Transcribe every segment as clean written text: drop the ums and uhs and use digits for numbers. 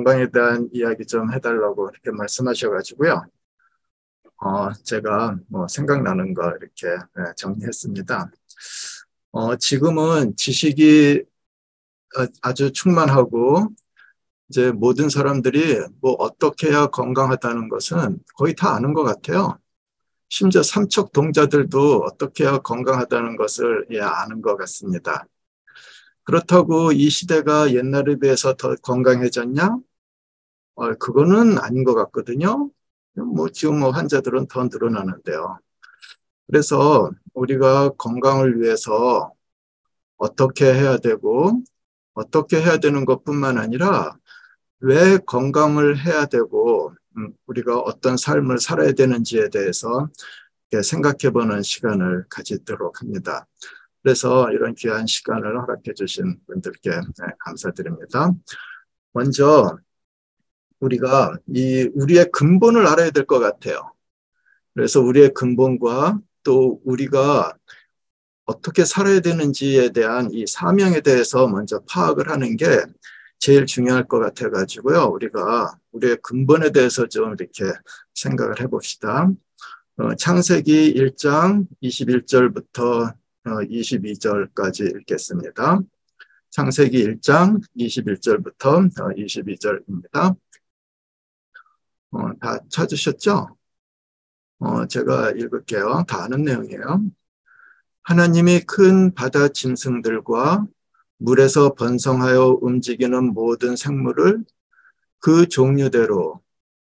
건강에 대한 이야기 좀 해달라고 이렇게 말씀하셔가지고요. 제가 뭐 생각나는 거 이렇게 정리했습니다. 지금은 지식이 아주 충만하고 이제 모든 사람들이 뭐 어떻게 해야 건강하다는 것은 거의 다 아는 것 같아요. 심지어 삼척 동자들도 어떻게 해야 건강하다는 것을 아는 것 같습니다. 그렇다고 이 시대가 옛날에 비해서 더 건강해졌냐? 그거는 아닌 것 같거든요. 지금 환자들은 더 늘어나는데요. 그래서 우리가 건강을 위해서 어떻게 해야 되고, 어떻게 해야 되는 것뿐만 아니라 왜 건강을 해야 되고, 우리가 어떤 삶을 살아야 되는지에 대해서 생각해-보는 시간을 가지도록 합니다. 그래서 이런 귀한 시간을 허락해 주신 분들께 감사드립니다. 먼저 우리가 우리의 근본을 알아야 될 것 같아요. 그래서 우리의 근본과 또 우리가 어떻게 살아야 되는지에 대한 이 사명에 대해서 먼저 파악을 하는 게 제일 중요할 것 같아가지고요. 우리가 우리의 근본에 대해서 좀 이렇게 생각을 해봅시다. 창세기 1장 21절부터 22절까지 읽겠습니다. 창세기 1장 21절부터 22절입니다. 다 찾으셨죠? 제가 읽을게요. 다 아는 내용이에요. 하나님이 큰 바다 짐승들과 물에서 번성하여 움직이는 모든 생물을 그 종류대로,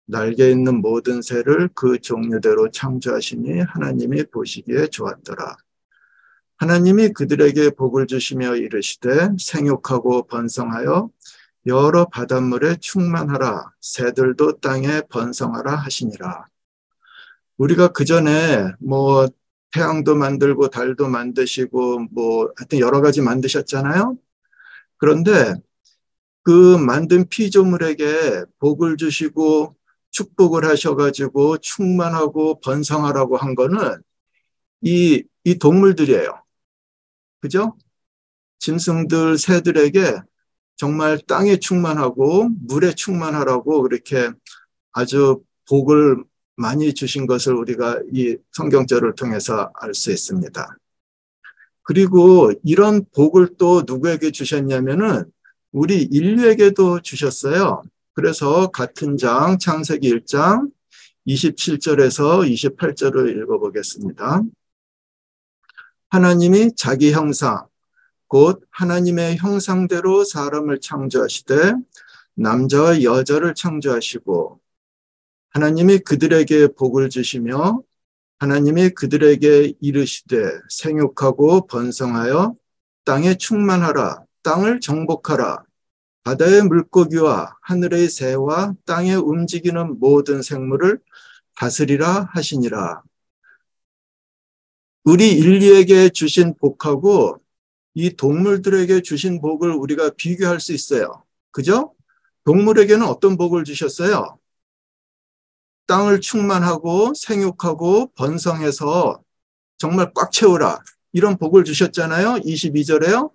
날개 있는 모든 새를 그 종류대로 창조하시니 하나님이 보시기에 좋았더라. 하나님이 그들에게 복을 주시며 이르시되 생육하고 번성하여 여러 바닷물에 충만하라. 새들도 땅에 번성하라 하시니라. 우리가 그 전에 태양도 만들고 달도 만드시고 하여튼 여러 가지 만드셨잖아요. 그런데 그 만든 피조물에게 복을 주시고 축복을 하셔가지고 충만하고 번성하라고 한 거는 이 동물들이에요. 그죠? 짐승들, 새들에게 정말 땅에 충만하고 물에 충만하라고 그렇게 아주 복을 많이 주신 것을 우리가 이 성경절을 통해서 알 수 있습니다. 그리고 이런 복을 또 누구에게 주셨냐면은 우리 인류에게도 주셨어요. 그래서 같은 장 창세기 1장 27절에서 28절을 읽어보겠습니다. 하나님이 자기 형상 곧 하나님의 형상대로 사람을 창조하시되 남자와 여자를 창조하시고 하나님이 그들에게 복을 주시며 하나님이 그들에게 이르시되 생육하고 번성하여 땅에 충만하라. 땅을 정복하라. 바다의 물고기와 하늘의 새와 땅에 움직이는 모든 생물을 다스리라 하시니라. 우리 인류에게 주신 복하고 이 동물들에게 주신 복을 우리가 비교할 수 있어요. 그죠? 동물에게는 어떤 복을 주셨어요? 땅을 충만하고 생육하고 번성해서 정말 꽉 채우라. 이런 복을 주셨잖아요. 22절에요.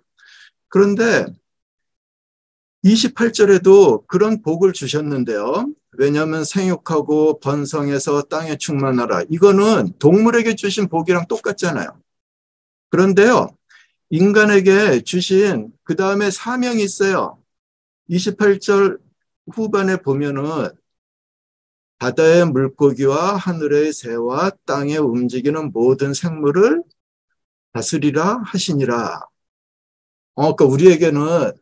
그런데 28절에도 그런 복을 주셨는데요. 왜냐하면 생육하고 번성해서 땅에 충만하라. 이거는 동물에게 주신 복이랑 똑같잖아요. 그런데요. 인간에게 주신 그 다음에 사명이 있어요. 28절 후반에 보면은 바다의 물고기와 하늘의 새와 땅에 움직이는 모든 생물을 다스리라 하시니라. 그러니까 우리에게는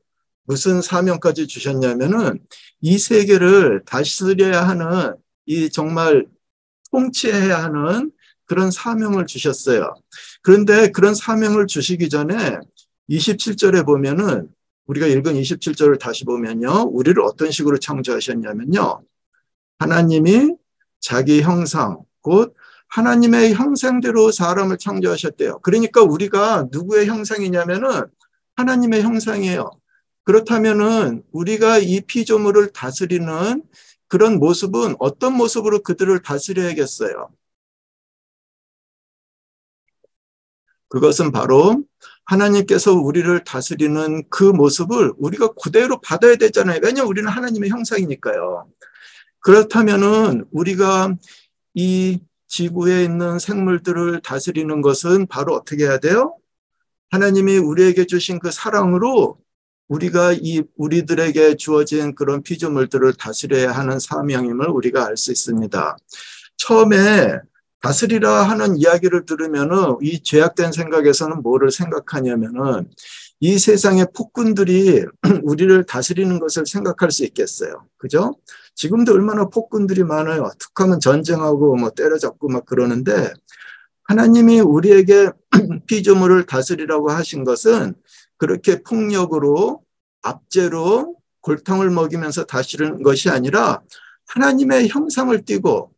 무슨 사명까지 주셨냐면은 이 세계를 다스려야 하는 이 정말 통치해야 하는 그런 사명을 주셨어요. 그런데 그런 사명을 주시기 전에 27절에 보면은 우리가 읽은 27절을 다시 보면요. 우리를 어떤 식으로 창조하셨냐면요. 하나님이 자기 형상, 곧 하나님의 형상대로 사람을 창조하셨대요. 그러니까 우리가 누구의 형상이냐면은 하나님의 형상이에요. 그렇다면은 우리가 이 피조물을 다스리는 그런 모습은 어떤 모습으로 그들을 다스려야겠어요? 그것은 바로 하나님께서 우리를 다스리는 그 모습을 우리가 그대로 받아야 되잖아요. 왜냐하면 우리는 하나님의 형상이니까요. 그렇다면은 우리가 이 지구에 있는 생물들을 다스리는 것은 바로 어떻게 해야 돼요? 하나님이 우리에게 주신 그 사랑으로 우리가 우리들에게 주어진 그런 피조물들을 다스려야 하는 사명임을 우리가 알 수 있습니다. 처음에 다스리라 하는 이야기를 들으면은 이 죄악된 생각에서는 뭐를 생각하냐면은 이 세상의 폭군들이 우리를 다스리는 것을 생각할 수 있겠어요. 그죠? 지금도 얼마나 폭군들이 많아요. 툭하면 전쟁하고 뭐 때려잡고 막 그러는데 하나님이 우리에게 피조물을 다스리라고 하신 것은 그렇게 폭력으로 압제로 골탕을 먹이면서 다스리는 것이 아니라 하나님의 형상을 띠고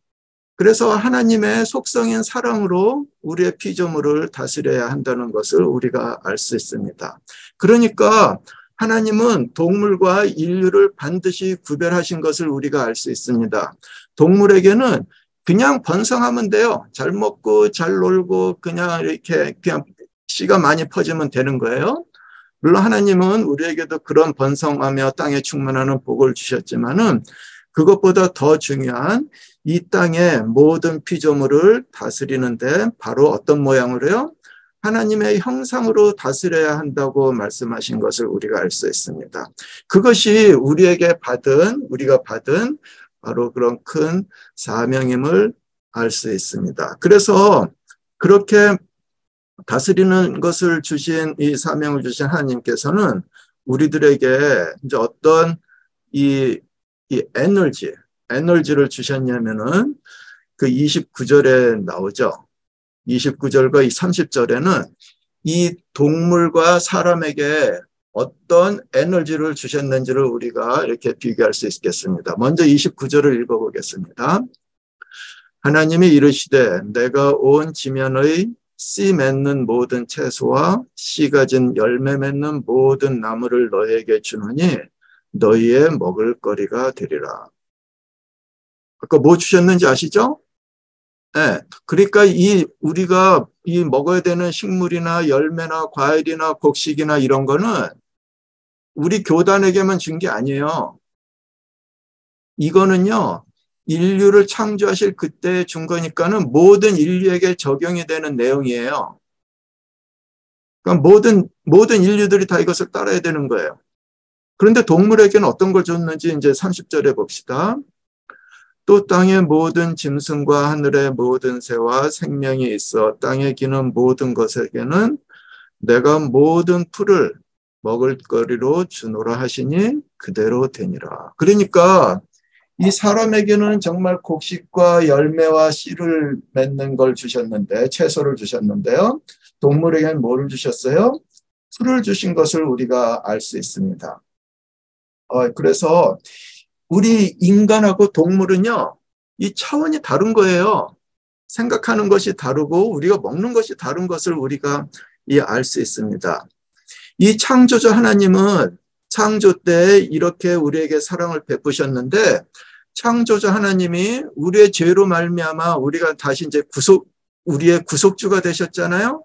그래서 하나님의 속성인 사랑으로 우리의 피조물을 다스려야 한다는 것을 우리가 알 수 있습니다. 그러니까 하나님은 동물과 인류를 반드시 구별하신 것을 우리가 알 수 있습니다. 동물에게는 그냥 번성하면 돼요. 잘 먹고 잘 놀고 그냥 이렇게 그냥 씨가 많이 퍼지면 되는 거예요. 물론 하나님은 우리에게도 그런 번성하며 땅에 충만하는 복을 주셨지만은 그것보다 더 중요한 이 땅의 모든 피조물을 다스리는데 바로 어떤 모양으로요? 하나님의 형상으로 다스려야 한다고 말씀하신 것을 우리가 알 수 있습니다. 그것이 우리가 받은 바로 그런 큰 사명임을 알 수 있습니다. 그래서 그렇게 다스리는 것을 주신 이 사명을 주신 하나님께서는 우리들에게 이제 어떤 이 에너지를 주셨냐면은 그 29절에 나오죠. 29절과 이 30절에는 이 동물과 사람에게 어떤 에너지를 주셨는지를 우리가 이렇게 비교할 수 있겠습니다. 먼저 29절을 읽어보겠습니다. 하나님이 이르시되 내가 온 지면의 씨 맺는 모든 채소와 씨 가진 열매 맺는 모든 나무를 너희에게 주노니 너희의 먹을 거리가 되리라. 아까 뭐 주셨는지 아시죠? 네. 그러니까 우리가 먹어야 되는 식물이나 열매나 과일이나 곡식이나 이런 거는 우리 교단에게만 준 게 아니에요. 이거는요, 인류를 창조하실 그때 준 거니까는 모든 인류에게 적용이 되는 내용이에요. 그러니까 모든 인류들이 다 이것을 따라야 되는 거예요. 그런데 동물에게는 어떤 걸 줬는지 이제 30절에 봅시다. 또 땅의 모든 짐승과 하늘의 모든 새와 생명이 있어 땅에 기는 모든 것에게는 내가 모든 풀을 먹을 거리로 주노라 하시니 그대로 되니라. 그러니까 이 사람에게는 정말 곡식과 열매와 씨를 맺는 걸 주셨는데, 채소를 주셨는데요. 동물에게는 뭐를 주셨어요? 풀을 주신 것을 우리가 알 수 있습니다. 그래서 우리 인간하고 동물은요, 이 차원이 다른 거예요. 생각하는 것이 다르고 우리가 먹는 것이 다른 것을 우리가 알 수 있습니다. 이 창조주 하나님은 창조 때 이렇게 우리에게 사랑을 베푸셨는데 창조주 하나님이 우리의 죄로 말미암아 우리가 다시 이제 우리의 구속주가 되셨잖아요.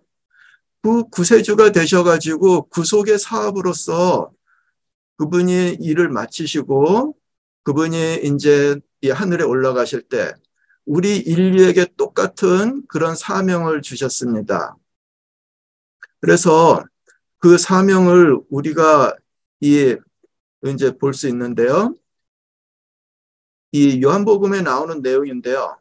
그 구세주가 되셔가지고 구속의 사업으로서 그분이 일을 마치시고 그분이 이제 이 하늘에 올라가실 때 우리 인류에게 똑같은 그런 사명을 주셨습니다. 그래서 그 사명을 우리가 이제 볼 수 있는데요. 이 요한복음에 나오는 내용인데요.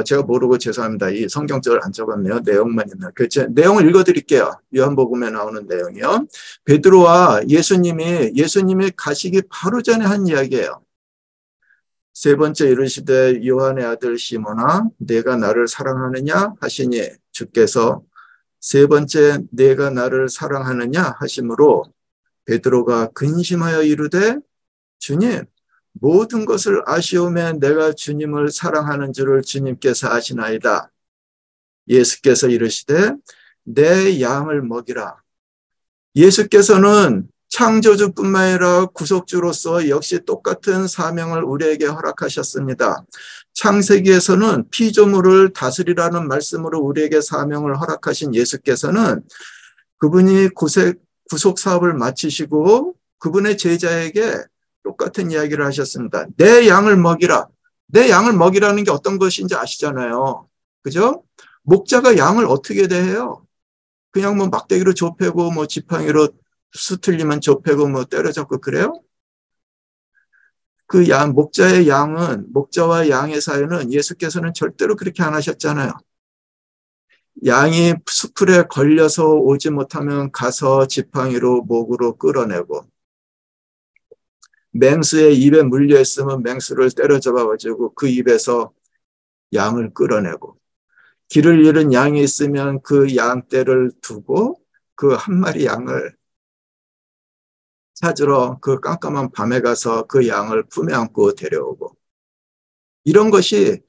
제가 모르고 죄송합니다. 이 성경책을 안 적었네요. 내용만 있나. 내용을 읽어드릴게요. 요한복음에 나오는 내용이요. 베드로와 예수님이 가시기 바로 전에 한 이야기예요. 세 번째 이르시되 요한의 아들 시몬아 내가 나를 사랑하느냐 하시니 주께서 세 번째 내가 나를 사랑하느냐 하심으로 베드로가 근심하여 이르되 주님 모든 것을 아시오매 내가 주님을 사랑하는 줄을 주님께서 아시나이다. 예수께서 이르시되 내 양을 먹이라. 예수께서는 창조주뿐만 아니라 구속주로서 역시 똑같은 사명을 우리에게 허락하셨습니다. 창세기에서는 피조물을 다스리라는 말씀으로 우리에게 사명을 허락하신 예수께서는 그분이 구속 사업을 마치시고 그분의 제자에게 똑같은 이야기를 하셨습니다. 내 양을 먹이라. 내 양을 먹이라는 게 어떤 것인지 아시잖아요. 그죠? 목자가 양을 어떻게 대해요? 그냥 뭐 막대기로 좁히고 뭐 지팡이로 수틀리면 좁히고 뭐 때려잡고 그래요? 그 목자와 양의 사이는 예수께서는 절대로 그렇게 안 하셨잖아요. 양이 수풀에 걸려서 오지 못하면 가서 지팡이로 목으로 끌어내고, 맹수의 입에 물려 있으면 맹수를 때려잡아가지고 그 입에서 양을 끌어내고, 길을 잃은 양이 있으면 그 양떼를 두고 그 한 마리 양을 찾으러 그 깜깜한 밤에 가서 그 양을 품에 안고 데려오고, 이런 것이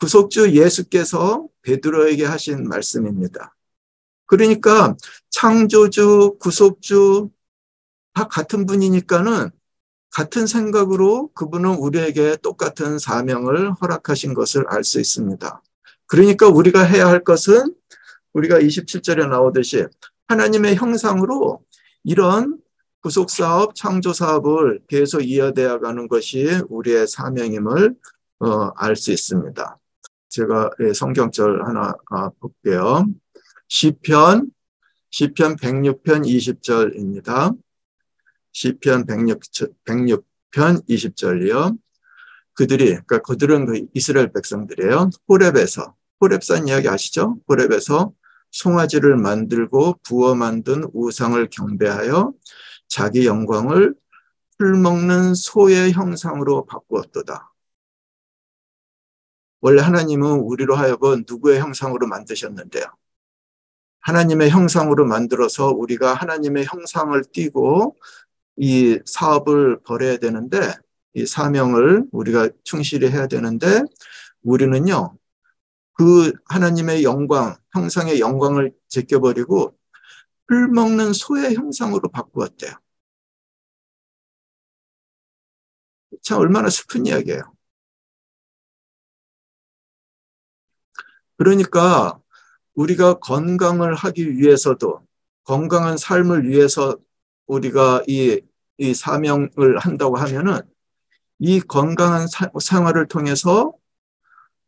구속주 예수께서 베드로에게 하신 말씀입니다. 그러니까 창조주, 구속주 다 같은 분이니까는 같은 생각으로 그분은 우리에게 똑같은 사명을 허락하신 것을 알 수 있습니다. 그러니까 우리가 해야 할 것은 우리가 27절에 나오듯이 하나님의 형상으로 이런 구속사업, 창조사업을 계속 이어되어 가는 것이 우리의 사명임을 알 수 있습니다. 제가 성경절 하나 볼게요. 시편 106편 20절입니다. 시편 106편 20절이요. 그들은 그 이스라엘 백성들이에요. 호렙산 이야기 아시죠? 호렙에서 송아지를 만들고 부어 만든 우상을 경배하여 자기 영광을 풀 먹는 소의 형상으로 바꾸었도다. 원래 하나님은 우리로 하여금 누구의 형상으로 만드셨는데요? 하나님의 형상으로 만들어서 우리가 하나님의 형상을 띠고 이 사업을 벌여야 되는데, 이 사명을 우리가 충실히 해야 되는데, 우리는요, 그 하나님의 영광, 형상의 영광을 제껴버리고 풀 먹는 소의 형상으로 바꾸었대요. 참 얼마나 슬픈 이야기예요. 그러니까 우리가 건강을 하기 위해서도, 건강한 삶을 위해서 우리가 이 사명을 한다고 하면은 이 건강한 생활을 통해서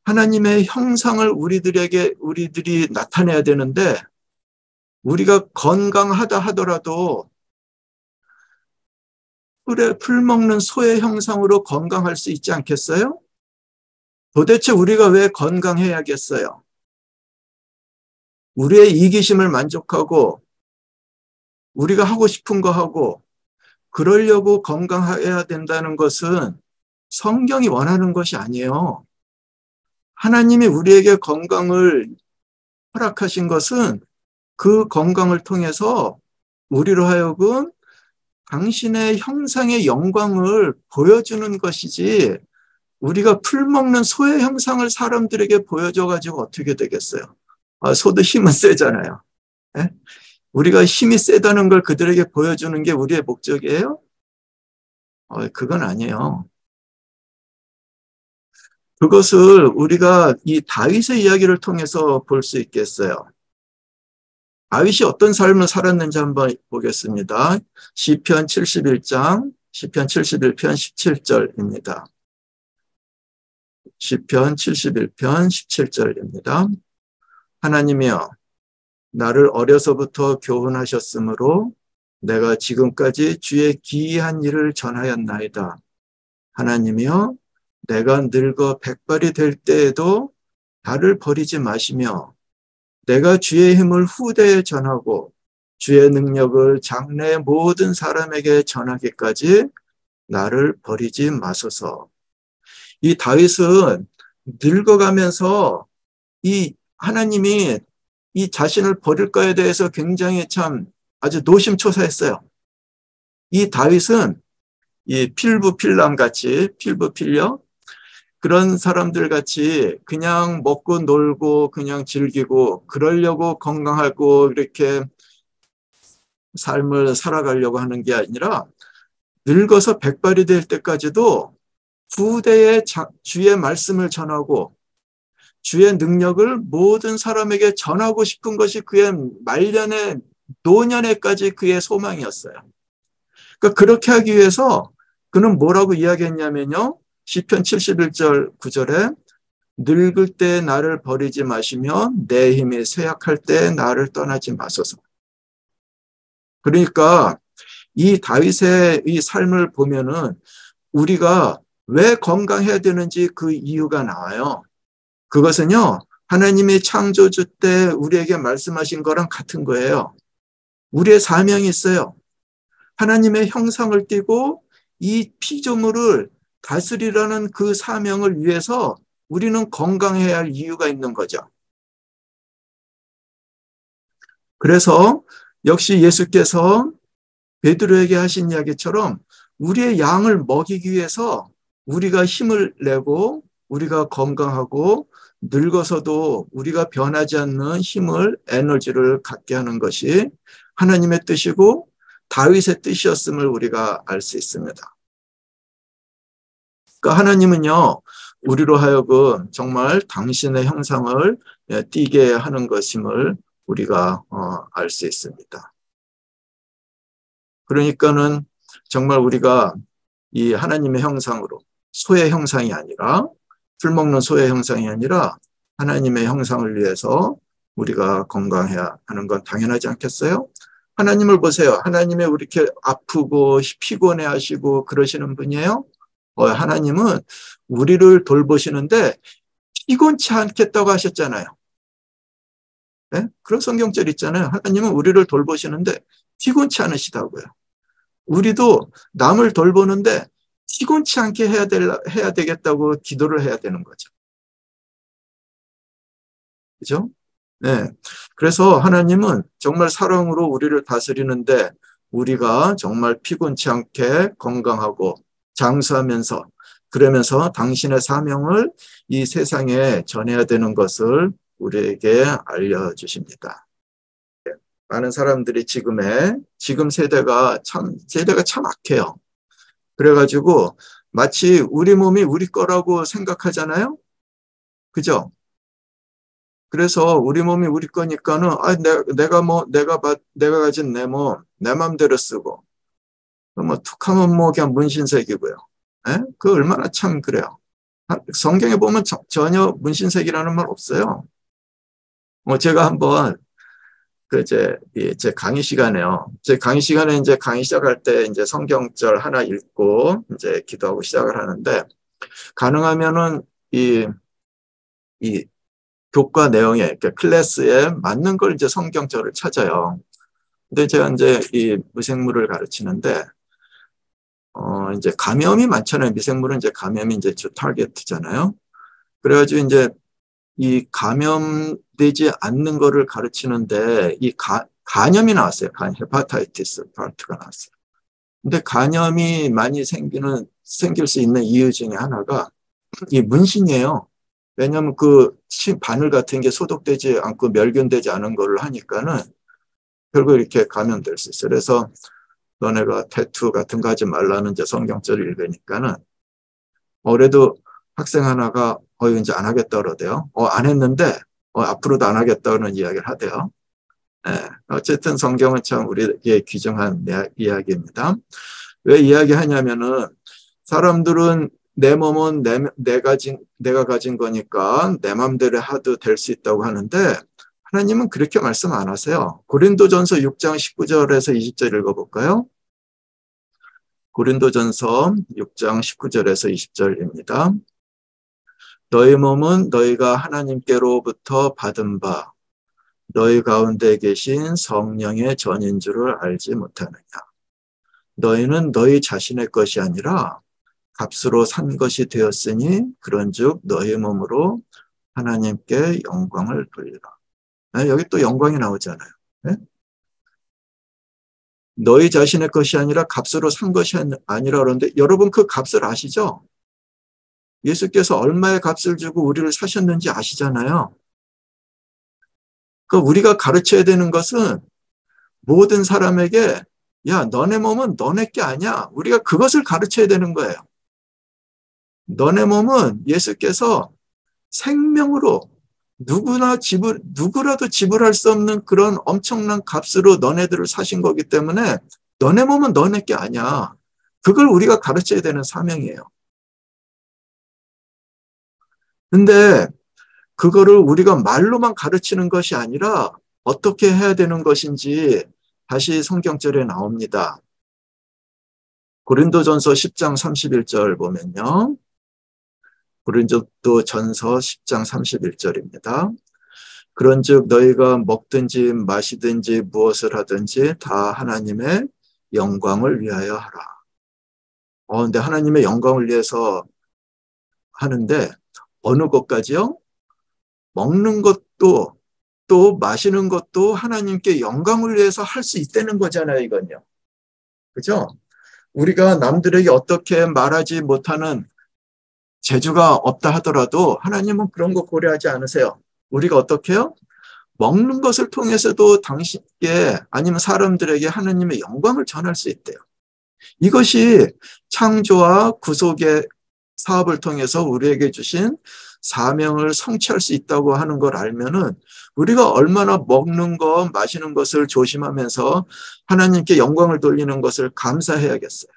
하나님의 형상을 우리들이 나타내야 되는데, 우리가 건강하다 하더라도 풀 먹는 소의 형상으로 건강할 수 있지 않겠어요? 도대체 우리가 왜 건강해야겠어요? 우리의 이기심을 만족하고 우리가 하고 싶은 거 하고 그러려고 건강해야 된다는 것은 성경이 원하는 것이 아니에요. 하나님이 우리에게 건강을 허락하신 것은 그 건강을 통해서 우리로 하여금 당신의 형상의 영광을 보여주는 것이지, 우리가 풀먹는 소의 형상을 사람들에게 보여줘가지고 어떻게 되겠어요? 소도 힘은 세잖아요. 네? 우리가 힘이 세다는 걸 그들에게 보여주는 게 우리의 목적이에요? 그건 아니에요. 그것을 우리가 이 다윗의 이야기를 통해서 볼 수 있겠어요. 다윗이 어떤 삶을 살았는지 한번 보겠습니다. 시편 71편 17절입니다. 시편 71편 17절입니다. 하나님이여, 나를 어려서부터 교훈하셨으므로 내가 지금까지 주의 기이한 일을 전하였나이다. 하나님이여, 내가 늙어 백발이 될 때에도 나를 버리지 마시며 내가 주의 힘을 후대에 전하고 주의 능력을 장래 모든 사람에게 전하기까지 나를 버리지 마소서. 이 다윗은 늙어가면서 이 하나님이 이 자신을 버릴 거에 대해서 굉장히 참 아주 노심초사했어요. 이 다윗은 이 필부필람 같이, 필부필려 그런 사람들 같이 그냥 먹고 놀고 그냥 즐기고 그러려고 건강하고 이렇게 삶을 살아가려고 하는 게 아니라, 늙어서 백발이 될 때까지도 후대에 주의 말씀을 전하고 주의 능력을 모든 사람에게 전하고 싶은 것이 그의 말년의 노년에까지 그의 소망이었어요. 그러니까 그렇게 하기 위해서 그는 뭐라고 이야기했냐면요. 시편 71절 9절에 늙을 때 나를 버리지 마시며 내 힘이 쇠약할 때 나를 떠나지 마소서. 그러니까 이 다윗의 이 삶을 보면은 우리가 왜 건강해야 되는지 그 이유가 나와요. 그것은요, 하나님의 창조주 때 우리에게 말씀하신 거랑 같은 거예요. 우리의 사명이 있어요. 하나님의 형상을 띠고 이 피조물을 다스리라는 그 사명을 위해서 우리는 건강해야 할 이유가 있는 거죠. 그래서 역시 예수께서 베드로에게 하신 이야기처럼 우리의 양을 먹이기 위해서 우리가 힘을 내고 우리가 건강하고 늙어서도 우리가 변하지 않는 힘을, 에너지를 갖게 하는 것이 하나님의 뜻이고 다윗의 뜻이었음을 우리가 알 수 있습니다. 그러니까 하나님은요, 우리로 하여금 정말 당신의 형상을 띠게 하는 것임을 우리가 알 수 있습니다. 그러니까는 정말 우리가 이 하나님의 형상으로 소의 형상이 아니라 풀 먹는 소의 형상이 아니라 하나님의 형상을 위해서 우리가 건강해야 하는 건 당연하지 않겠어요? 하나님을 보세요. 하나님이 우리 이렇게 아프고 피곤해 하시고 그러시는 분이에요? 하나님은 우리를 돌보시는데 피곤치 않겠다고 하셨잖아요. 네? 그런 성경절 있잖아요. 하나님은 우리를 돌보시는데 피곤치 않으시다고요. 우리도 남을 돌보는데 피곤치 않게 해야 되겠다고 기도를 해야 되는 거죠. 그죠? 네. 그래서 하나님은 정말 사랑으로 우리를 다스리는데 우리가 정말 피곤치 않게 건강하고 장수하면서 그러면서 당신의 사명을 이 세상에 전해야 되는 것을 우리에게 알려주십니다. 많은 사람들이 지금 세대가 참 악해요. 그래가지고 마치 우리 몸이 우리 거라고 생각하잖아요. 그죠? 그래서 우리 몸이 우리 거니까는 내가 가진 내 몸, 내 맘대로 쓰고 뭐 툭하면 뭐 그냥 문신색이고요. 에? 그 얼마나 참 그래요. 성경에 보면 전혀 문신색이라는 말 없어요. 제가 한번 제 강의 시간에요. 제 강의 시간에 이제 강의 시작할 때 이제 성경절 하나 읽고 이제 기도하고 시작을 하는데 가능하면은 이 교과 내용에 그러니까 클래스에 맞는 걸 이제 성경절을 찾아요. 근데 제가 이제 이 미생물을 가르치는데 이제 감염이 많잖아요. 미생물은 이제 감염이 이제 주 타겟이잖아요. 그래가지고 이제 이 감염되지 않는 거를 가르치는데 이 간염이 나왔어요. 헤파타이티스 파트가 나왔어요. 근데 간염이 많이 생길 수 있는 이유 중에 하나가 이 문신이에요. 왜냐하면 그 바늘 같은 게 소독되지 않고 멸균되지 않은 거를 하니까는 결국 이렇게 감염될 수 있어요. 그래서 너네가 태투 같은 거 하지 말라는 이제 성경절을 읽으니까는 올해도 학생 하나가 이제 안 하겠다 그러대요. 안 했는데 앞으로도 안 하겠다는 이야기를 하대요. 네. 어쨌든 성경은 참 우리에게 귀중한 이야기입니다. 왜 이야기하냐면은 사람들은 내 몸은 내가 가진 거니까 내 맘대로 해도 될 수 있다고 하는데 하나님은 그렇게 말씀 안 하세요. 고린도전서 6장 19절에서 20절 읽어볼까요? 고린도전서 6장 19절에서 20절입니다. 너희 몸은 너희가 하나님께로부터 받은 바 너희 가운데 계신 성령의 전인 줄을 알지 못하느냐. 너희는 너희 자신의 것이 아니라 값으로 산 것이 되었으니 그런즉 너희 몸으로 하나님께 영광을 돌리라. 여기 또 영광이 나오잖아요. 네? 너희 자신의 것이 아니라 값으로 산 것이 아니라 그러는데 여러분 그 값을 아시죠? 예수께서 얼마의 값을 주고 우리를 사셨는지 아시잖아요. 그 우리가 가르쳐야 되는 것은 모든 사람에게 야, 너네 몸은 너네 게 아니야. 우리가 그것을 가르쳐야 되는 거예요. 너네 몸은 예수께서 생명으로 누구라도 지불할 수 없는 그런 엄청난 값으로 너네들을 사신 거기 때문에 너네 몸은 너네 게 아니야. 그걸 우리가 가르쳐야 되는 사명이에요. 근데 그거를 우리가 말로만 가르치는 것이 아니라 어떻게 해야 되는 것인지 다시 성경절에 나옵니다. 고린도전서 10장 31절 보면요. 고린도전서 10장 31절입니다. 그런즉 너희가 먹든지 마시든지 무엇을 하든지 다 하나님의 영광을 위하여 하라. 근데 하나님의 영광을 위해서 하는데 어느 것까지요? 먹는 것도 또 마시는 것도 하나님께 영광을 위해서 할 수 있다는 거잖아요, 이건요. 그죠? 우리가 남들에게 어떻게 말하지 못하는 재주가 없다 하더라도 하나님은 그런 거 고려하지 않으세요. 우리가 어떻게 해요? 먹는 것을 통해서도 당신께 아니면 사람들에게 하나님의 영광을 전할 수 있대요. 이것이 창조와 구속의 사업을 통해서 우리에게 주신 사명을 성취할 수 있다고 하는 걸 알면은 우리가 얼마나 먹는 것, 마시는 것을 조심하면서 하나님께 영광을 돌리는 것을 감사해야겠어요.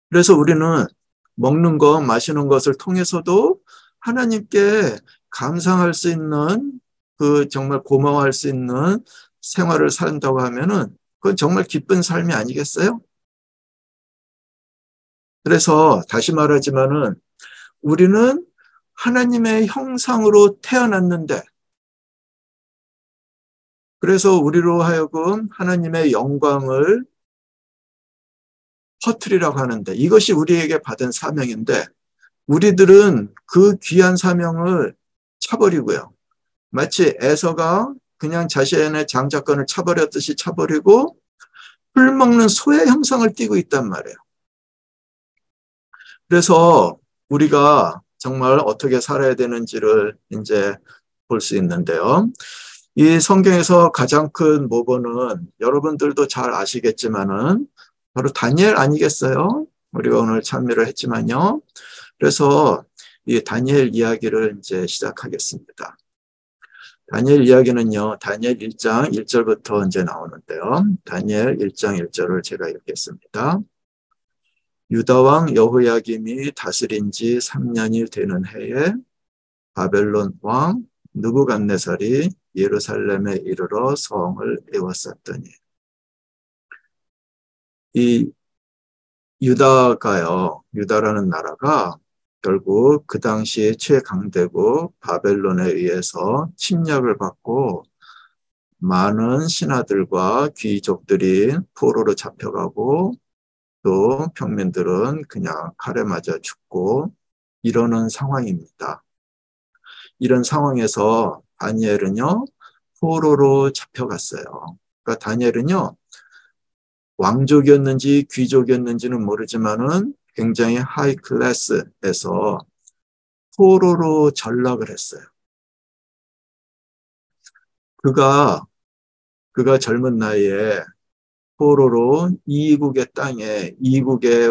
그래서 우리는 먹는 것, 마시는 것을 통해서도 하나님께 감상할 수 있는 그 정말 고마워할 수 있는 생활을 산다고 하면은 그건 정말 기쁜 삶이 아니겠어요? 그래서 다시 말하지만은 우리는 하나님의 형상으로 태어났는데 그래서 우리로 하여금 하나님의 영광을 퍼뜨리라고 하는데 이것이 우리에게 받은 사명인데 우리들은 그 귀한 사명을 차버리고요. 마치 에서가 그냥 자신의 장자권을 차버렸듯이 차버리고 풀 먹는 소의 형상을 띠고 있단 말이에요. 그래서 우리가 정말 어떻게 살아야 되는지를 이제 볼 수 있는데요. 이 성경에서 가장 큰 모범은 여러분들도 잘 아시겠지만은 바로 다니엘 아니겠어요? 우리가 오늘 참여를 했지만요. 그래서 이 다니엘 이야기를 이제 시작하겠습니다. 다니엘 이야기는요, 다니엘 1장 1절부터 이제 나오는데요. 다니엘 1장 1절을 제가 읽겠습니다. 유다왕 여호야김이 다스린 지 3년이 되는 해에 바벨론 왕 느부갓네살이 예루살렘에 이르러 성을 에워쌌더니 이 유다라는 나라가 결국 그 당시에 최강대국 바벨론에 의해서 침략을 받고 많은 신하들과 귀족들이 포로로 잡혀가고 또 평민들은 그냥 칼에 맞아 죽고 이러는 상황입니다. 이런 상황에서 다니엘은요, 포로로 잡혀갔어요. 그러니까 다니엘은요, 왕족이었는지 귀족이었는지는 모르지만은 굉장히 하이 클래스에서 포로로 전락을 했어요. 그가 젊은 나이에 포로로 이국의 땅에 이국의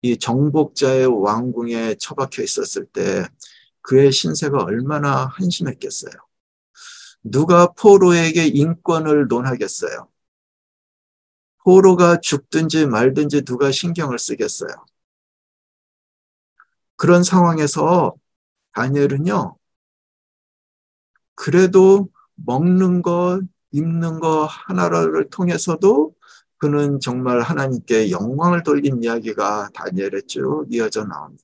이 정복자의 왕궁에 처박혀 있었을 때 그의 신세가 얼마나 한심했겠어요. 누가 포로에게 인권을 논하겠어요. 포로가 죽든지 말든지 누가 신경을 쓰겠어요. 그런 상황에서 다니엘은요, 그래도 먹는 것, 입는 것 하나를 통해서도 그는 정말 하나님께 영광을 돌린 이야기가 다니엘에 쭉 이어져 나옵니다.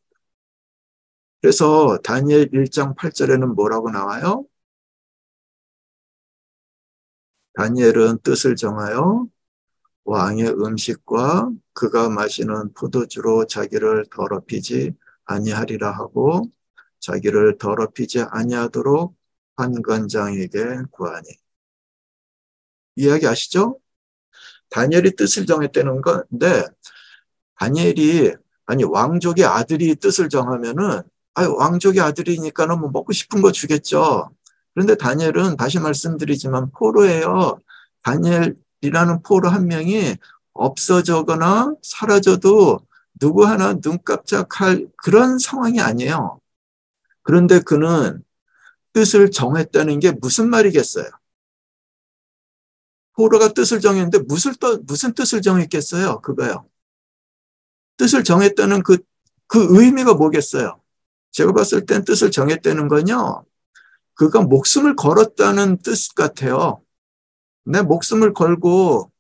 그래서 다니엘 1장 8절에는 뭐라고 나와요? 다니엘은 뜻을 정하여 왕의 음식과 그가 마시는 포도주로 자기를 더럽히지 아니하리라 하고 자기를 더럽히지 아니하도록 판관장에게 구하니. 이야기 아시죠? 다니엘이 뜻을 정했다는 건데 다니엘이 왕족의 아들이 뜻을 정하면은 왕족의 아들이니까는 뭐 먹고 싶은 거 주겠죠. 그런데 다니엘은 다시 말씀드리지만 포로예요. 다니엘이라는 포로 한 명이 없어져거나 사라져도 누구 하나 눈 깜짝할 그런 상황이 아니에요. 그런데 그는 뜻을 정했다는 게 무슨 말이겠어요? 포로가 뜻을 정했는데 무슨 뜻을 정했겠어요? 그거요. 뜻을 정했다는 그 의미가 뭐겠어요? 제가 봤을 땐 뜻을 정했다는 건요. 그가 목숨을 걸었다는 뜻 같아요. 내 목숨을 걸고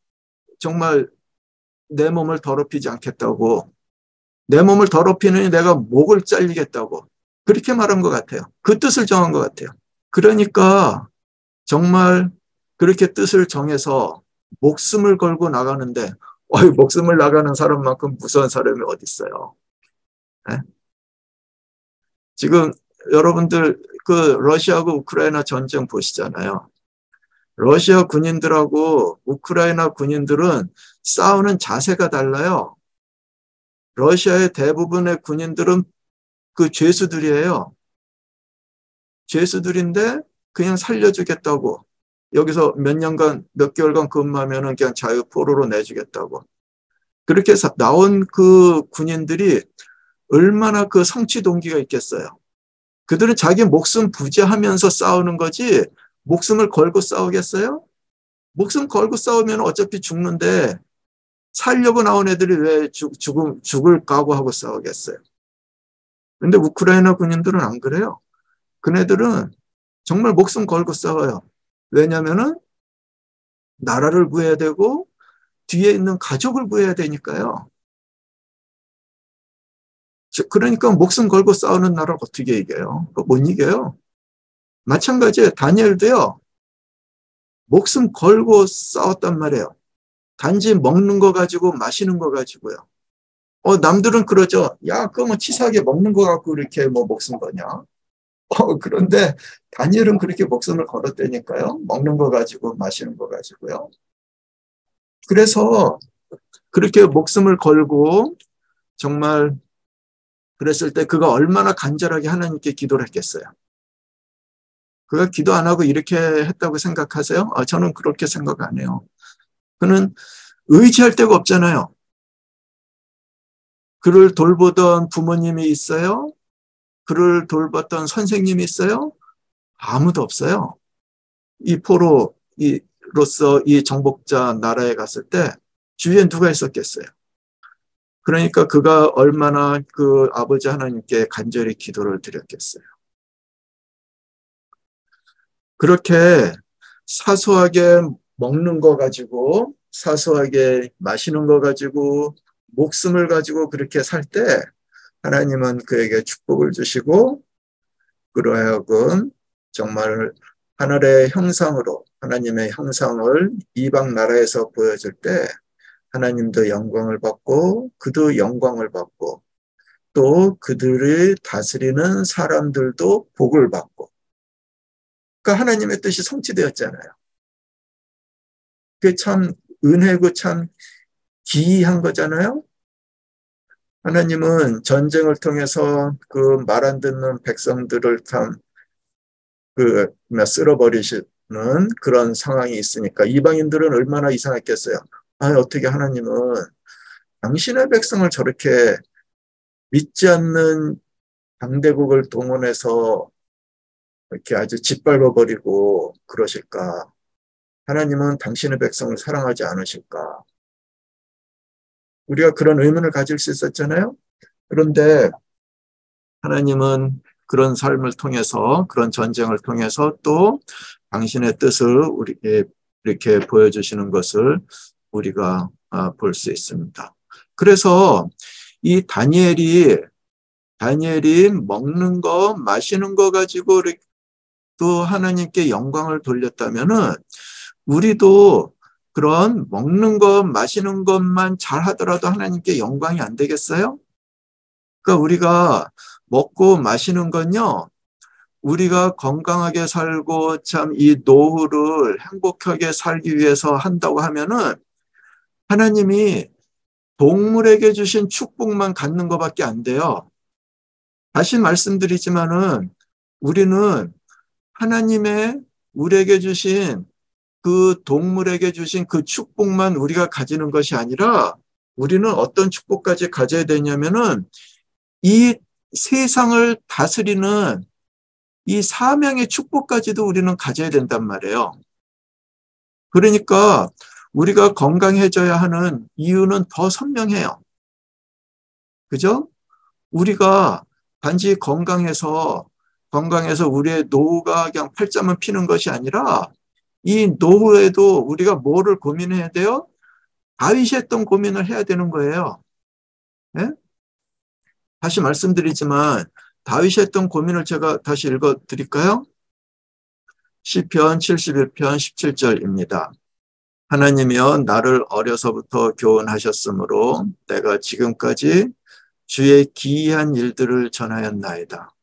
정말 내 몸을 더럽히지 않겠다고. 내 몸을 더럽히느니 내가 목을 잘리겠다고. 그렇게 말한 것 같아요. 그 뜻을 정한 것 같아요. 그러니까 정말 그렇게 뜻을 정해서 목숨을 걸고 나가는데 목숨을 나가는 사람만큼 무서운 사람이 어디 있어요. 네? 지금 여러분들 그 러시아하고 우크라이나 전쟁 보시잖아요. 러시아 군인들하고 우크라이나 군인들은 싸우는 자세가 달라요. 러시아의 대부분의 군인들은 그 죄수들이에요. 죄수들인데 그냥 살려주겠다고. 여기서 몇 년간, 몇 개월간 근무하면 그냥 자유 포로로 내주겠다고. 그렇게 해서 나온 그 군인들이 얼마나 그 성취 동기가 있겠어요. 그들은 자기 목숨 부지하면서 싸우는 거지 목숨을 걸고 싸우겠어요? 목숨 걸고 싸우면 어차피 죽는데 살려고 나온 애들이 왜 죽을 각오하고 싸우겠어요? 근데 우크라이나 군인들은 안 그래요. 그네들은 정말 목숨 걸고 싸워요. 왜냐면은 나라를 구해야 되고 뒤에 있는 가족을 구해야 되니까요. 그러니까 목숨 걸고 싸우는 나라를 어떻게 이겨요? 못 이겨요. 마찬가지예요. 다니엘도요. 목숨 걸고 싸웠단 말이에요. 단지 먹는 거 가지고 마시는 거 가지고요. 남들은 그러죠. 야, 그거 뭐 치사하게 먹는 거 갖고 이렇게 뭐 목숨 거냐? 그런데 다니엘은 그렇게 목숨을 걸었다니까요. 먹는 거 가지고 마시는 거 가지고요. 그래서 그렇게 목숨을 걸고 정말 그랬을 때 그가 얼마나 간절하게 하나님께 기도를 했겠어요. 그가 기도 안 하고 이렇게 했다고 생각하세요? 저는 그렇게 생각 안 해요. 그는 의지할 데가 없잖아요. 그를 돌보던 부모님이 있어요? 그를 돌봤던 선생님이 있어요? 아무도 없어요. 이 포로로서 이 정복자 나라에 갔을 때 주위에 누가 있었겠어요? 그러니까 그가 얼마나 그 아버지 하나님께 간절히 기도를 드렸겠어요. 그렇게 사소하게 먹는 거 가지고 사소하게 마시는 거 가지고 목숨을 가지고 그렇게 살 때 하나님은 그에게 축복을 주시고 그로 하여금 정말 하늘의 형상으로 하나님의 형상을 이방 나라에서 보여줄 때 하나님도 영광을 받고 그도 영광을 받고 또 그들을 다스리는 사람들도 복을 받고 그러니까 하나님의 뜻이 성취되었잖아요. 그게 참 은혜고 참 기이한 거잖아요. 하나님은 전쟁을 통해서 그 말 안 듣는 백성들을 참 쓸어버리시는 그런 상황이 있으니까 이방인들은 얼마나 이상했겠어요. 어떻게 하나님은 당신의 백성을 저렇게 믿지 않는 강대국을 동원해서 이렇게 아주 짓밟아버리고 그러실까? 하나님은 당신의 백성을 사랑하지 않으실까? 우리가 그런 의문을 가질 수 있었잖아요. 그런데 하나님은 그런 삶을 통해서 그런 전쟁을 통해서 또 당신의 뜻을 우리에게 이렇게 보여주시는 것을 우리가 볼 수 있습니다. 그래서 이 다니엘이 먹는 거 마시는 거 가지고 또 하나님께 영광을 돌렸다면은 우리도 그런 먹는 것 마시는 것만 잘 하더라도 하나님께 영광이 안 되겠어요? 그러니까 우리가 먹고 마시는 건요, 우리가 건강하게 살고 참 이 노후를 행복하게 살기 위해서 한다고 하면은 하나님이 동물에게 주신 축복만 갖는 것밖에 안 돼요. 다시 말씀드리지만은 우리는 하나님의 우리에게 주신 그 동물에게 주신 그 축복만 우리가 가지는 것이 아니라 우리는 어떤 축복까지 가져야 되냐면은 이 세상을 다스리는 이 사명의 축복까지도 우리는 가져야 된단 말이에요. 그러니까 우리가 건강해져야 하는 이유는 더 선명해요. 그죠? 우리가 단지 건강해서 우리의 노후가 그냥 팔자만 피는 것이 아니라 이 노후에도 우리가 뭐를 고민해야 돼요? 다윗이 했던 고민을 해야 되는 거예요. 네? 다시 말씀드리지만 다윗이 했던 고민을 제가 다시 읽어드릴까요? 시편 71편 17절입니다. 하나님이여 나를 어려서부터 교훈하셨으므로 내가 지금까지 주의 기이한 일들을 전하였나이다.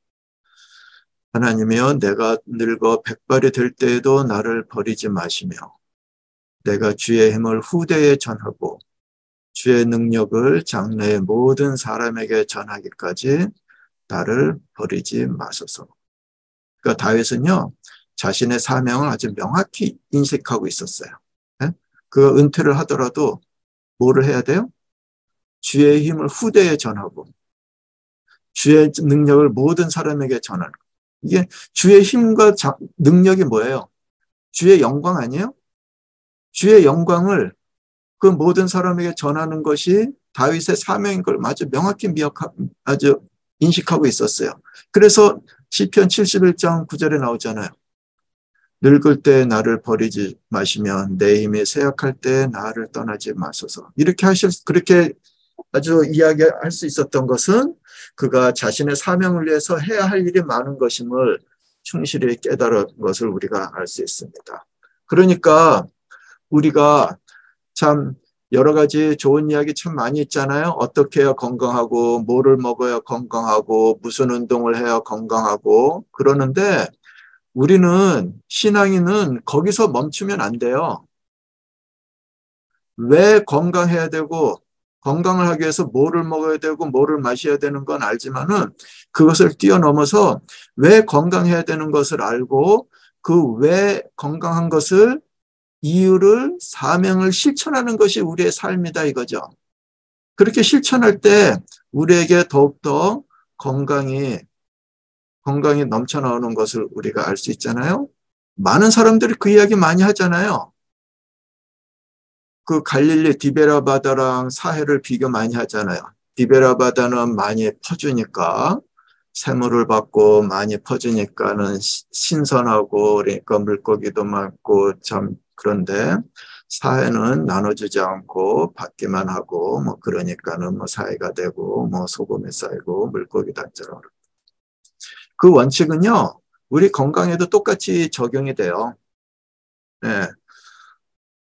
하나님이여 내가 늙어 백발이 될 때에도 나를 버리지 마시며 내가 주의 힘을 후대에 전하고 주의 능력을 장래의 모든 사람에게 전하기까지 나를 버리지 마소서. 그러니까 다윗은요, 자신의 사명을 아주 명확히 인식하고 있었어요. 그 은퇴를 하더라도 뭐를 해야 돼요? 주의 힘을 후대에 전하고 주의 능력을 모든 사람에게 전하는 거. 이게 주의 힘과 능력이 뭐예요? 주의 영광 아니에요? 주의 영광을 그 모든 사람에게 전하는 것이 다윗의 사명인 걸 아주 명확히 아주 인식하고 있었어요. 그래서 시편 71장 9절에 나오잖아요. 늙을 때 나를 버리지 마시며 내 힘이 쇠약할 때 나를 떠나지 마소서. 그렇게 아주 이야기할 수 있었던 것은 그가 자신의 사명을 위해서 해야 할 일이 많은 것임을 충실히 깨달은 것을 우리가 알 수 있습니다. 그러니까 우리가 참 여러 가지 좋은 이야기 참 많이 있잖아요. 어떻게 해야 건강하고, 뭐를 먹어야 건강하고, 무슨 운동을 해야 건강하고, 그러는데 우리는 신앙인은 거기서 멈추면 안 돼요. 왜 건강해야 되고, 건강을 하기 위해서 뭐를 먹어야 되고, 뭐를 마셔야 되는 건 알지만은 그것을 뛰어넘어서 왜 건강해야 되는 것을 알고, 그 왜 건강한 것을 이유를 사명을 실천하는 것이 우리의 삶이다 이거죠. 그렇게 실천할 때 우리에게 더욱더 건강이 넘쳐나오는 것을 우리가 알 수 있잖아요. 많은 사람들이 그 이야기 많이 하잖아요. 그 갈릴리 디베라 바다랑 사해를 비교 많이 하잖아요. 디베라 바다는 많이 퍼주니까 샘물을 받고 많이 퍼주니까는 신선하고 그러니까 물고기도 많고 참 그런데 사해는 나눠주지 않고 받기만 하고 뭐 그러니까는 뭐 사해가 되고 뭐 소금이 쌓이고 물고기 단처럼 그 원칙은요 우리 건강에도 똑같이 적용이 돼요. 네.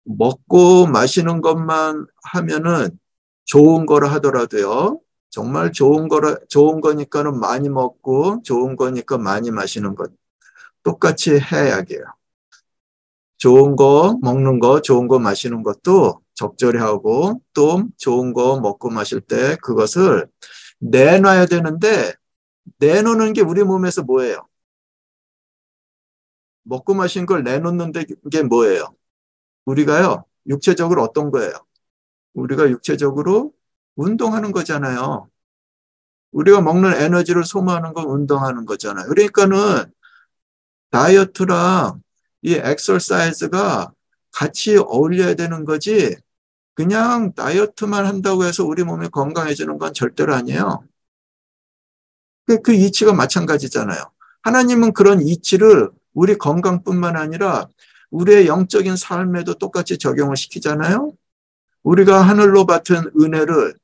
먹고 마시는 것만 하면은 좋은 거라 하더라도요. 정말 좋은 거니까는 많이 먹고 좋은 거니까 많이 마시는 것. 똑같이 해야해요. 좋은 거 먹는 거, 좋은 거 마시는 것도 적절히 하고 또 좋은 거 먹고 마실 때 그것을 내놔야 되는데 내놓는 게 우리 몸에서 뭐예요? 먹고 마신 걸 내놓는 게 뭐예요? 우리가요. 육체적으로 어떤 거예요? 우리가 육체적으로 운동하는 거잖아요. 우리가 먹는 에너지를 소모하는 건 운동하는 거잖아요. 그러니까는 다이어트랑 이 엑서사이즈가 같이 어울려야 되는 거지 그냥 다이어트만 한다고 해서 우리 몸이 건강해지는 건 절대로 아니에요. 그 이치가 마찬가지잖아요. 하나님은 그런 이치를 우리 건강뿐만 아니라 우리의 영적인 삶에도 똑같이 적용을 시키잖아요. 우리가 하늘로 받은 은혜를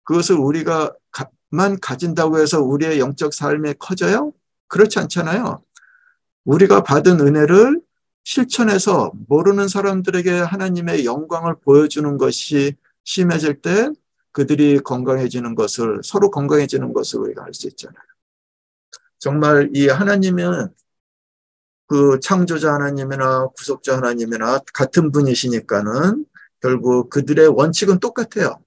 그것을 우리가만 가진다고 해서 우리의 영적 삶이 커져요? 그렇지 않잖아요. 우리가 받은 은혜를 실천해서 모르는 사람들에게 하나님의 영광을 보여주는 것이 심해질 때 그들이 건강해지는 것을 서로 건강해지는 것을 우리가 알 수 있잖아요. 정말 이 하나님은 그 창조자 하나님이나 구속자 하나님이나 같은 분이시니까는 결국 그들의 원칙은 똑같아요.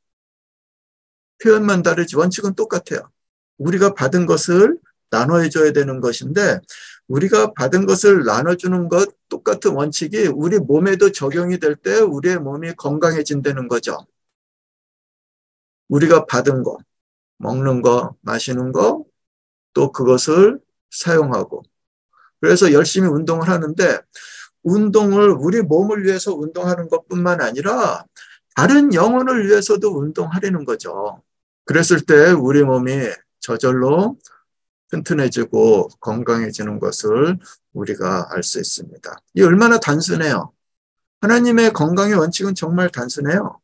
표현만 다르지 원칙은 똑같아요. 우리가 받은 것을 나눠줘야 되는 것인데 우리가 받은 것을 나눠주는 것 똑같은 원칙이 우리 몸에도 적용이 될 때 우리의 몸이 건강해진다는 거죠. 우리가 받은 거, 먹는 거, 마시는 거, 또 그것을 사용하고 그래서 열심히 운동을 하는데 운동을 우리 몸을 위해서 운동하는 것뿐만 아니라 다른 영혼을 위해서도 운동하려는 거죠. 그랬을 때 우리 몸이 저절로 튼튼해지고 건강해지는 것을 우리가 알 수 있습니다. 이 얼마나 단순해요. 하나님의 건강의 원칙은 정말 단순해요.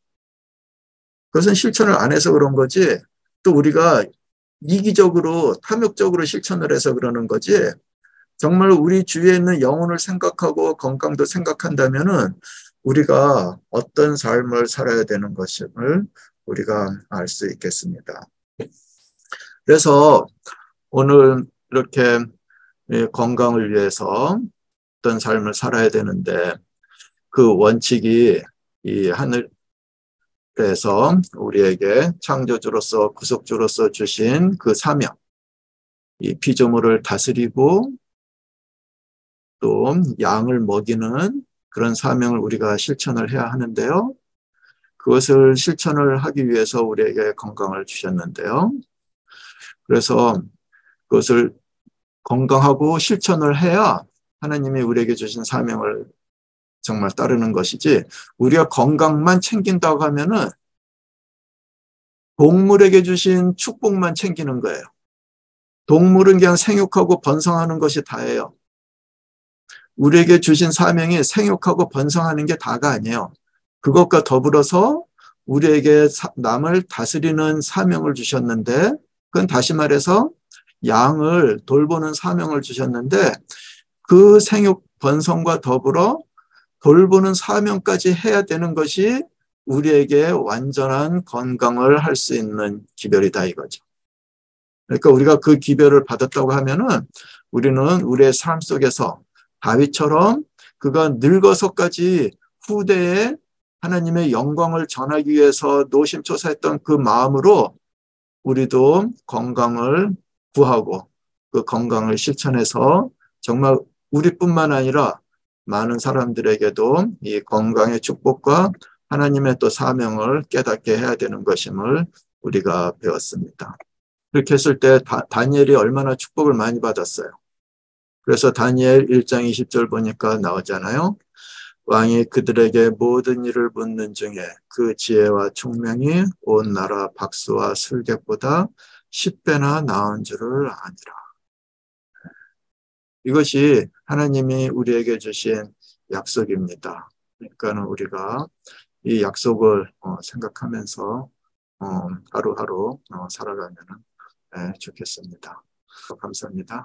그것은 실천을 안 해서 그런 거지 또 우리가 이기적으로 탐욕적으로 실천을 해서 그러는 거지 정말 우리 주위에 있는 영혼을 생각하고 건강도 생각한다면은 우리가 어떤 삶을 살아야 되는 것임을 우리가 알 수 있겠습니다. 그래서 오늘 이렇게 건강을 위해서 어떤 삶을 살아야 되는데 그 원칙이 이 하늘에서 우리에게 창조주로서 구속주로서 주신 그 사명, 이 피조물을 다스리고 또 양을 먹이는 그런 사명을 우리가 실천을 해야 하는데요. 그것을 실천을 하기 위해서 우리에게 건강을 주셨는데요. 그래서 그것을 건강하고 실천을 해야 하나님이 우리에게 주신 사명을 정말 따르는 것이지 우리가 건강만 챙긴다고 하면은 동물에게 주신 축복만 챙기는 거예요. 동물은 그냥 생육하고 번성하는 것이 다예요. 우리에게 주신 사명이 생육하고 번성하는 게 다가 아니에요. 그것과 더불어서 우리에게 남을 다스리는 사명을 주셨는데 그건 다시 말해서 양을 돌보는 사명을 주셨는데 그 생육 번성과 더불어 돌보는 사명까지 해야 되는 것이 우리에게 완전한 건강을 할 수 있는 기별이다 이거죠. 그러니까 우리가 그 기별을 받았다고 하면은 우리는 우리의 삶 속에서 다윗처럼 그가 늙어서까지 후대에 하나님의 영광을 전하기 위해서 노심초사했던 그 마음으로 우리도 건강을 구하고 그 건강을 실천해서 정말 우리뿐만 아니라 많은 사람들에게도 이 건강의 축복과 하나님의 또 사명을 깨닫게 해야 되는 것임을 우리가 배웠습니다. 그렇게 했을 때 다니엘이 얼마나 축복을 많이 받았어요. 그래서 다니엘 1장 20절 보니까 나오잖아요. 왕이 그들에게 모든 일을 묻는 중에 그 지혜와 총명이 온 나라 박수와 술객보다 10배나 나은 줄을 아니라. 이것이 하나님이 우리에게 주신 약속입니다. 그러니까 우리가 이 약속을 생각하면서 하루하루 살아가면 좋겠습니다. 감사합니다.